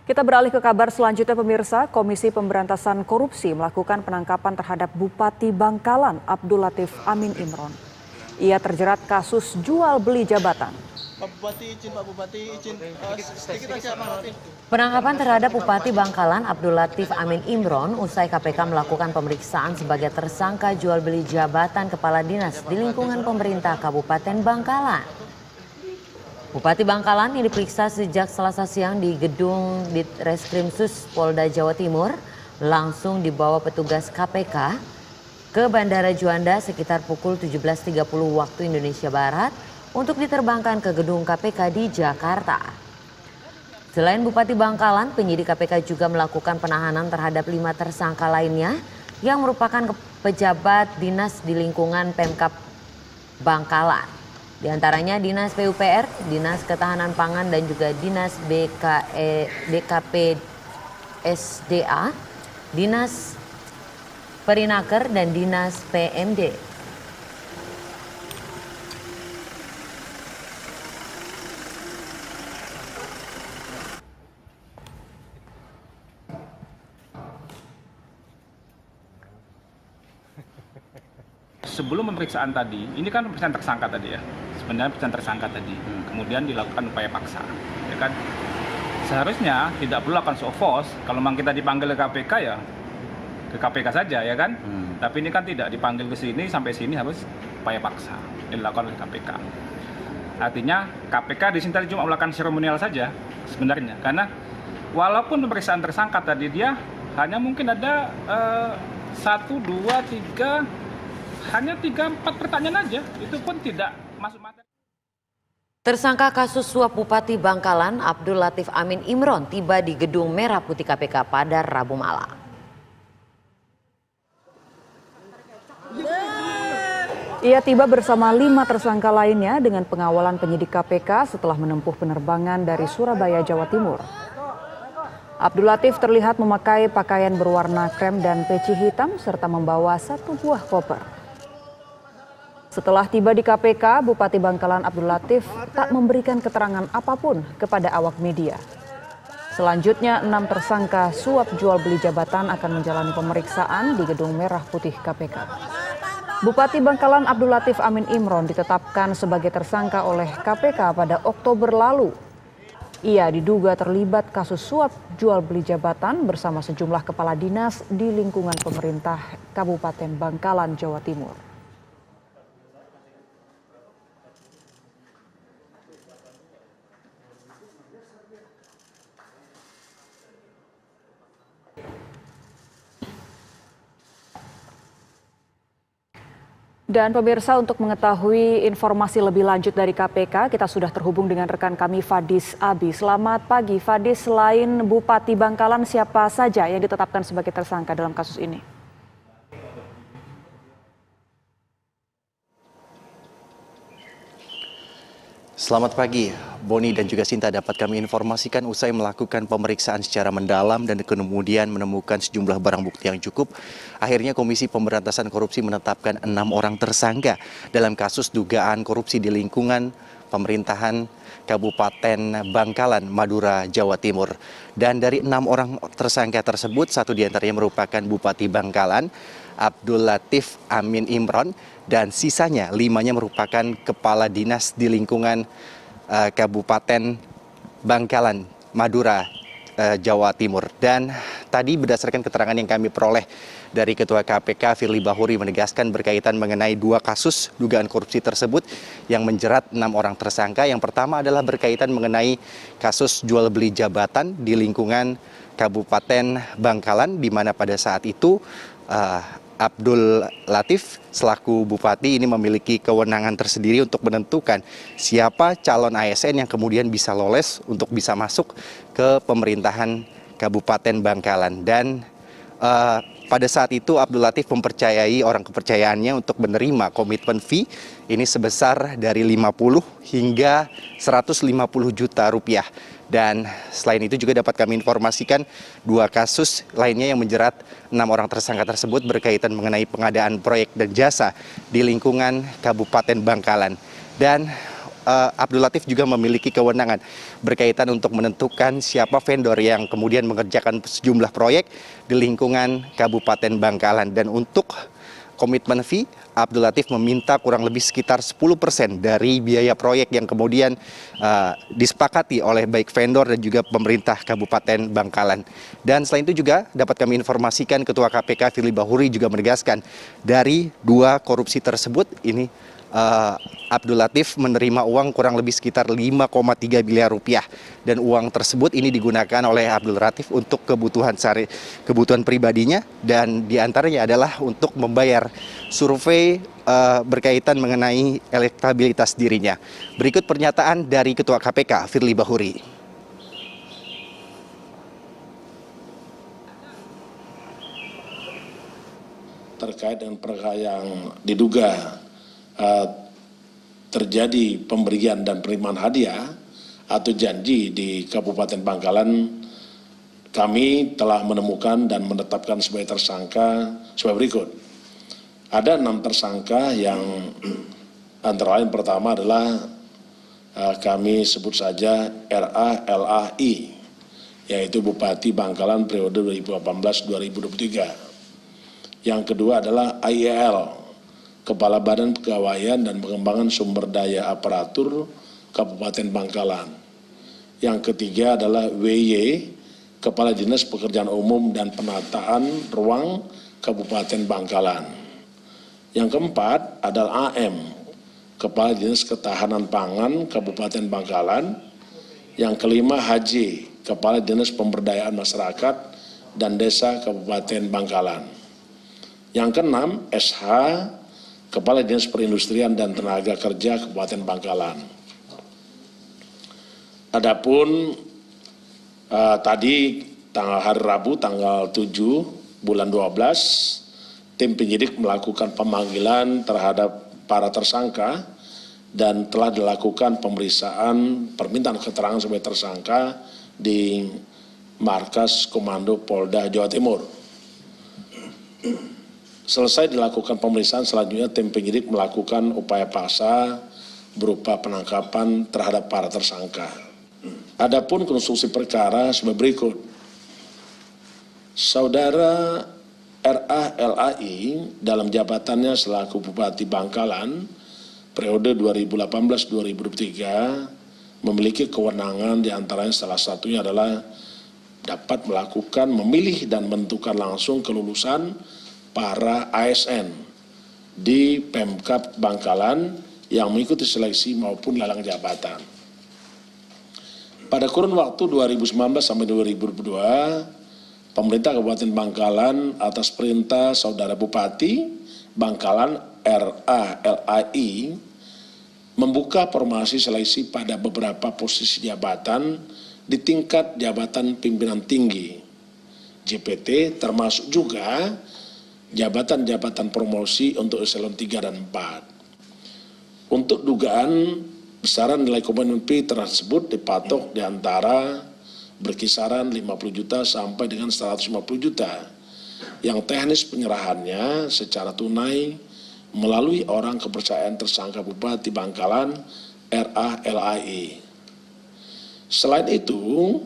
Kita beralih ke kabar selanjutnya pemirsa, Komisi Pemberantasan Korupsi melakukan penangkapan terhadap Bupati Bangkalan Abdul Latif Amin Imron. Ia terjerat kasus jual beli jabatan. Pak Bupati izin sedikit aja Pak. Penangkapan terhadap Bupati Bangkalan Abdul Latif Amin Imron usai KPK melakukan pemeriksaan sebagai tersangka jual beli jabatan kepala dinas di lingkungan pemerintah Kabupaten Bangkalan. Bupati Bangkalan yang diperiksa sejak Selasa siang di gedung Ditreskrimsus Polda Jawa Timur langsung dibawa petugas KPK ke Bandara Juanda sekitar pukul 17.30 waktu Indonesia Barat untuk diterbangkan ke gedung KPK di Jakarta. Selain Bupati Bangkalan, penyidik KPK juga melakukan penahanan terhadap 5 tersangka lainnya yang merupakan pejabat dinas di lingkungan Pemkab Bangkalan. Di antaranya Dinas PUPR, Dinas Ketahanan Pangan dan juga Dinas BKPSDA, Dinas Perinaker dan Dinas PMD. Sebelum pemeriksaan tadi, ini kan pemeriksaan tersangka tadi ya, sebenarnya pemeriksaan tersangka tadi, kemudian dilakukan upaya paksa, ya kan. Seharusnya tidak perlu akan show force, kalau memang kita dipanggil ke KPK ya ke KPK saja ya kan. Tapi ini kan tidak dipanggil ke sini, sampai sini harus upaya paksa dilakukan oleh KPK. Artinya KPK di sini tadi cuma melakukan seremonial saja sebenarnya, karena walaupun pemeriksaan tersangka tadi dia hanya mungkin ada 1, 2, 3 hanya 3-4 pertanyaan aja, itu pun tidak masuk materi. Tersangka kasus suap Bupati Bangkalan Abdul Latif Amin Imron tiba di Gedung Merah Putih KPK pada Rabu malam. Ia tiba bersama 5 tersangka lainnya dengan pengawalan penyidik KPK setelah menempuh penerbangan dari Surabaya, Jawa Timur. Abdul Latif terlihat memakai pakaian berwarna krem dan peci hitam serta membawa 1 buah koper. Setelah tiba di KPK, Bupati Bangkalan Abdul Latif tak memberikan keterangan apapun kepada awak media. Selanjutnya 6 tersangka suap jual beli jabatan akan menjalani pemeriksaan di Gedung Merah Putih KPK. Bupati Bangkalan Abdul Latif Amin Imron ditetapkan sebagai tersangka oleh KPK pada Oktober lalu. Ia diduga terlibat kasus suap jual beli jabatan bersama sejumlah kepala dinas di lingkungan pemerintah Kabupaten Bangkalan, Jawa Timur. Dan pemirsa, untuk mengetahui informasi lebih lanjut dari KPK, kita sudah terhubung dengan rekan kami Fadis Abi. Selamat pagi Fadis, selain Bupati Bangkalan siapa saja yang ditetapkan sebagai tersangka dalam kasus ini? Selamat pagi, Boni dan juga Sinta. Dapat kami informasikan usai melakukan pemeriksaan secara mendalam dan kemudian menemukan sejumlah barang bukti yang cukup. Akhirnya Komisi Pemberantasan Korupsi menetapkan 6 orang tersangka dalam kasus dugaan korupsi di lingkungan pemerintahan Kabupaten Bangkalan, Madura, Jawa Timur. Dan dari 6 orang tersangka tersebut, 1 diantaranya merupakan Bupati Bangkalan, Abdul Latif Amin Imron, dan sisanya 5-nya merupakan kepala dinas di lingkungan Kabupaten Bangkalan, Madura, Jawa Timur. Dan tadi berdasarkan keterangan yang kami peroleh dari Ketua KPK Firly Bahuri menegaskan berkaitan mengenai 2 kasus dugaan korupsi tersebut yang menjerat 6 orang tersangka. Yang pertama adalah berkaitan mengenai kasus jual beli jabatan di lingkungan Kabupaten Bangkalan, di mana pada saat itu Abdul Latif selaku Bupati ini memiliki kewenangan tersendiri untuk menentukan siapa calon ASN yang kemudian bisa lolos untuk bisa masuk ke pemerintahan Kabupaten Bangkalan. Dan pada saat itu Abdul Latif mempercayai orang kepercayaannya untuk menerima komitmen fee ini sebesar dari 50 hingga 150 juta rupiah. Dan selain itu juga dapat kami informasikan 2 kasus lainnya yang menjerat 6 orang tersangka tersebut berkaitan mengenai pengadaan proyek dan jasa di lingkungan Kabupaten Bangkalan. Dan Abdul Latif juga memiliki kewenangan berkaitan untuk menentukan siapa vendor yang kemudian mengerjakan sejumlah proyek di lingkungan Kabupaten Bangkalan. Dan untuk komitmen fee, Abdul Latif meminta kurang lebih sekitar 10% dari biaya proyek yang kemudian disepakati oleh baik vendor dan juga pemerintah Kabupaten Bangkalan. Dan selain itu juga dapat kami informasikan Ketua KPK Firly Bahuri juga menegaskan dari 2 korupsi tersebut ini Abdul Latif menerima uang kurang lebih sekitar 5,3 miliar rupiah, dan uang tersebut ini digunakan oleh Abdul Latif untuk kebutuhan pribadinya, dan diantaranya adalah untuk membayar survei berkaitan mengenai elektabilitas dirinya. Berikut pernyataan dari Ketua KPK Firly Bahuri. Terkait dengan perkara yang diduga terjadi pemberian dan penerimaan hadiah atau janji di Kabupaten Bangkalan, kami telah menemukan dan menetapkan sebagai tersangka sebagai berikut. Ada 6 tersangka yang antara lain pertama adalah kami sebut saja RALAI, yaitu Bupati Bangkalan periode 2018-2023. Yang kedua adalah IEL, Kepala Badan Kepegawaian dan Pengembangan Sumber Daya Aparatur Kabupaten Bangkalan. Yang ketiga adalah WY, Kepala Dinas Pekerjaan Umum dan Penataan Ruang Kabupaten Bangkalan. Yang keempat adalah AM, Kepala Dinas Ketahanan Pangan Kabupaten Bangkalan. Yang kelima HJ, Kepala Dinas Pemberdayaan Masyarakat dan Desa Kabupaten Bangkalan. Yang keenam SH, Kepala Dinas Perindustrian dan Tenaga Kerja Kabupaten Bangkalan. Adapun tadi hari Rabu tanggal 7 bulan 12, tim penyidik melakukan pemanggilan terhadap para tersangka dan telah dilakukan pemeriksaan permintaan keterangan sebagai tersangka di Markas Komando Polda Jawa Timur. Selesai dilakukan pemeriksaan, selanjutnya tim penyidik melakukan upaya paksa berupa penangkapan terhadap para tersangka. Adapun konstruksi perkara sebagai berikut. Saudara RALAI dalam jabatannya selaku Bupati Bangkalan periode 2018-2023 memiliki kewenangan, diantaranya salah satunya adalah dapat melakukan, memilih dan menentukan langsung kelulusan para ASN di Pemkab Bangkalan yang mengikuti seleksi maupun lelang jabatan. Pada kurun waktu 2019 sampai 2022, pemerintah Kabupaten Bangkalan atas perintah Saudara Bupati Bangkalan RALAI membuka formasi seleksi pada beberapa posisi jabatan di tingkat jabatan pimpinan tinggi JPT, termasuk juga jabatan-jabatan promosi untuk eselon 3 dan 4. Untuk dugaan besaran nilai komitmen fee tersebut dipatok di antara berkisaran 50 juta sampai dengan 150 juta. Yang teknis penyerahannya secara tunai melalui orang kepercayaan tersangka Bupati Bangkalan RALAI. Selain itu,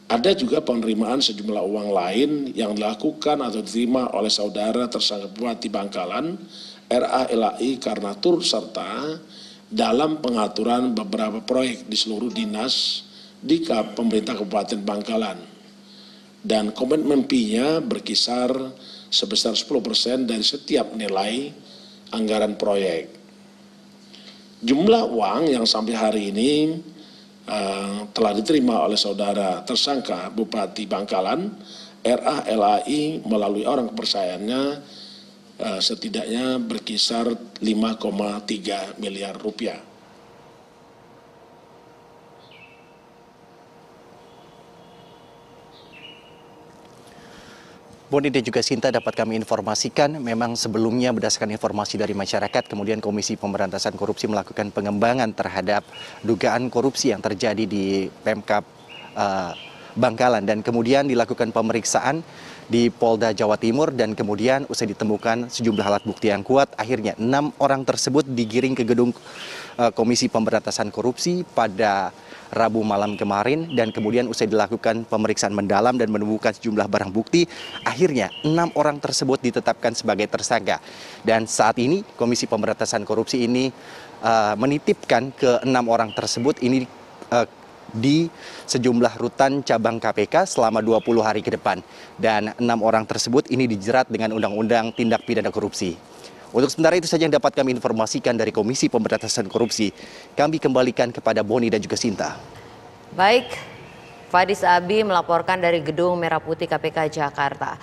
ada juga penerimaan sejumlah uang lain yang dilakukan atau diterima oleh saudara tersangka Bupati Bangkalan RALAI karena turut serta dalam pengaturan beberapa proyek di seluruh dinas di pemerintah Kabupaten Bangkalan. Dan komitmen fee-nya berkisar sebesar 10% dari setiap nilai anggaran proyek. Jumlah uang yang sampai hari ini telah diterima oleh saudara tersangka Bupati Bangkalan RALAI melalui orang kepercayaannya setidaknya berkisar 5,3 miliar rupiah. Boni dan juga Sinta, dapat kami informasikan memang sebelumnya berdasarkan informasi dari masyarakat, kemudian Komisi Pemberantasan Korupsi melakukan pengembangan terhadap dugaan korupsi yang terjadi di Pemkab Bangkalan, dan kemudian dilakukan pemeriksaan di Polda Jawa Timur, dan kemudian usai ditemukan sejumlah alat bukti yang kuat, akhirnya 6 orang tersebut digiring ke gedung Komisi Pemberantasan Korupsi pada Rabu malam kemarin, dan kemudian usai dilakukan pemeriksaan mendalam dan menemukan sejumlah barang bukti, akhirnya 6 orang tersebut ditetapkan sebagai tersangka. Dan saat ini Komisi Pemberantasan Korupsi ini menitipkan ke 6 orang tersebut ini di sejumlah rutan cabang KPK selama 20 hari ke depan. Dan 6 orang tersebut ini dijerat dengan Undang-Undang Tindak Pidana Korupsi. Untuk sementara itu saja yang dapat kami informasikan dari Komisi Pemberantasan Korupsi. Kami kembalikan kepada Boni dan juga Sinta. Baik, Fadis Abi melaporkan dari Gedung Merah Putih KPK Jakarta.